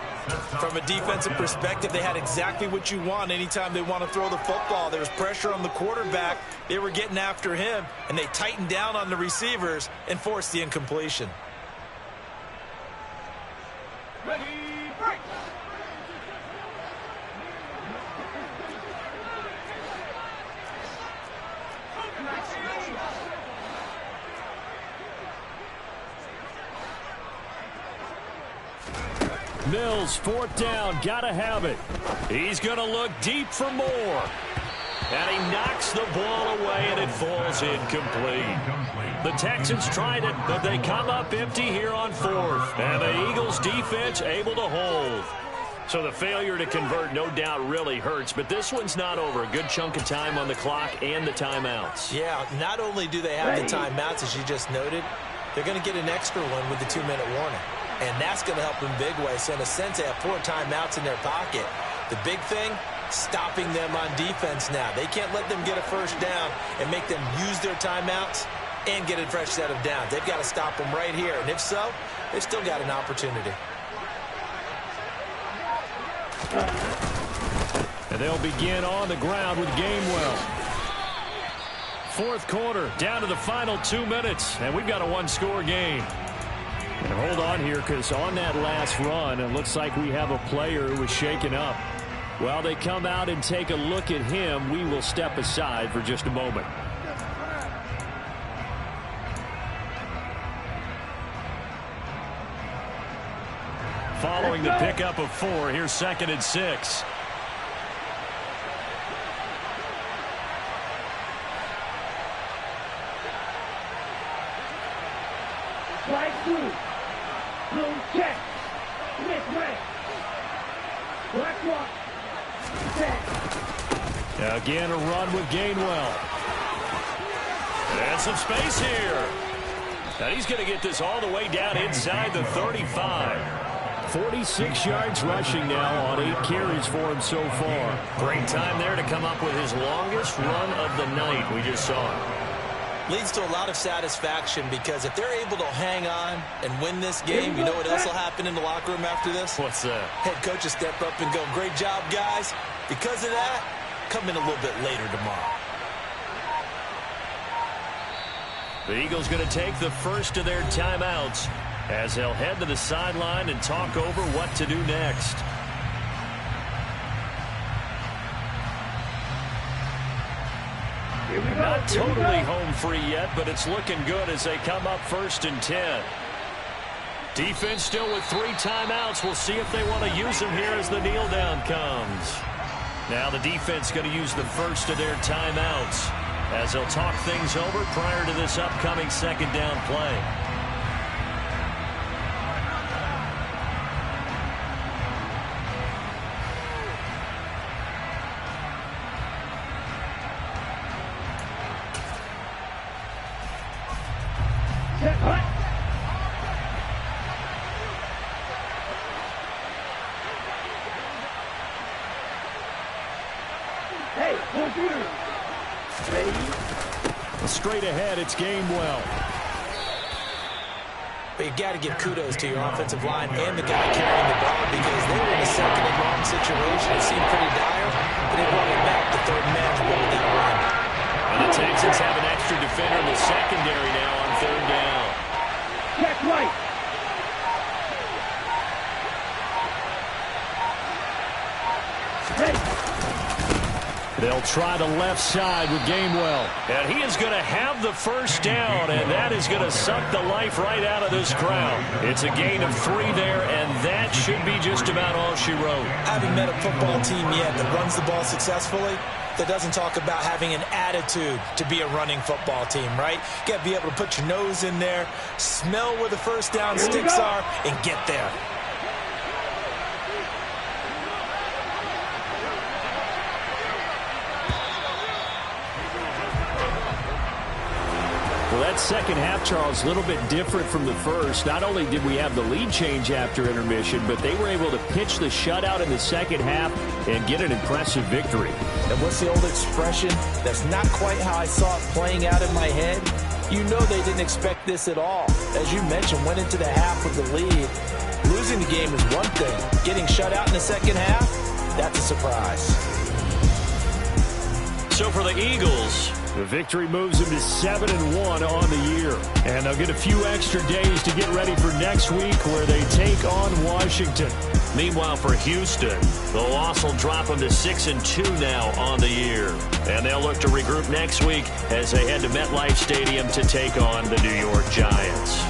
[SPEAKER 2] From a defensive perspective, they had exactly what you want anytime they want to throw the football. There was pressure on the quarterback. They were getting after him, and they tightened down on the receivers and forced the incompletion.
[SPEAKER 5] Ready, break.
[SPEAKER 4] Mills, 4th down, gotta have it.
[SPEAKER 1] He's going to look deep for more. And he knocks the ball away, and it falls incomplete. The Texans tried it, but they come up empty here on 4th. And the Eagles defense able to hold. So the failure to convert no doubt really hurts, but this one's not over. A good chunk of time on the clock and the timeouts.
[SPEAKER 2] Yeah, not only do they have the timeouts, as you just noted, they're going to get an extra one with the 2-minute warning. And that's going to help them big way. So in a sense, they have 4 timeouts in their pocket. The big thing, stopping them on defense now. They can't let them get a first down and make them use their timeouts and get a fresh set of downs. They've got to stop them right here. And if so, they've still got an opportunity.
[SPEAKER 4] And they'll begin on the ground with Gainwell. Fourth quarter, down to the final 2 minutes, and we've got a one-score game. And hold on here, because on that last run, it looks like we have a player who was shaken up. While they come out and take a look at him, we will step aside for just a moment. Following the pickup of 4, here's 2nd and 6.
[SPEAKER 5] Slide through. Blue check. Smith right. Black walk. Set.
[SPEAKER 4] Again, a run with Gainwell.
[SPEAKER 1] And some space here. And he's going to get this all the way down inside the 35.
[SPEAKER 4] 46 yards rushing now on 8 carries for him so far.
[SPEAKER 1] Great time there to come up with his longest run of the night. We just saw it.
[SPEAKER 2] Leads to a lot of satisfaction because if they're able to hang on and win this game, you know what else will happen in the locker room after this?
[SPEAKER 1] What's that?
[SPEAKER 2] Head coach will step up and go, great job, guys. Because of that, come in a little bit later tomorrow.
[SPEAKER 1] The Eagles going to take the first of their timeouts as they'll head to the sideline and talk over what to do next. Not totally home free yet, but it's looking good as they come up 1st and 10. Defense still with 3 timeouts. We'll see if they want to use them here as the kneel down comes. Now the defense going to use the first of their timeouts as they'll talk things over prior to this upcoming 2nd down play.
[SPEAKER 4] Straight ahead, it's Gainwell.
[SPEAKER 2] But you got to give kudos to your offensive line and the guy carrying the ball because they were in a 2nd and long situation. It seemed pretty dire, but they brought it back to 3rd and manageable with that run.
[SPEAKER 1] And the Texans have an extra defender in the secondary now on 3rd down.
[SPEAKER 5] Check right.
[SPEAKER 4] They'll try the left side with Gainwell.
[SPEAKER 1] And he is going to have the first down, and that is going to suck the life right out of this crowd. It's a gain of 3 there, and that should be just about all she wrote.
[SPEAKER 2] I haven't met a football team yet that runs the ball successfully that doesn't talk about having an attitude to be a running football team, right? You got to be able to put your nose in there, smell where the first down sticks are, and get there.
[SPEAKER 4] Well, that second half, Charles, a little bit different from the first. Not only did we have the lead change after intermission, but they were able to pitch the shutout in the second half and get an impressive victory.
[SPEAKER 2] And what's the old expression? That's not quite how I saw it playing out in my head. You know they didn't expect this at all. As you mentioned, went into the half with the lead. Losing the game is one thing. Getting shut out in the second half, that's a surprise.
[SPEAKER 1] So for the Eagles,
[SPEAKER 4] the victory moves them to 7-1 on the year. And they'll get a few extra days to get ready for next week where they take on Washington.
[SPEAKER 1] Meanwhile, for Houston, the loss will drop them to 6-2 now on the year. And they'll look to regroup next week as they head to MetLife Stadium to take on the New York Giants.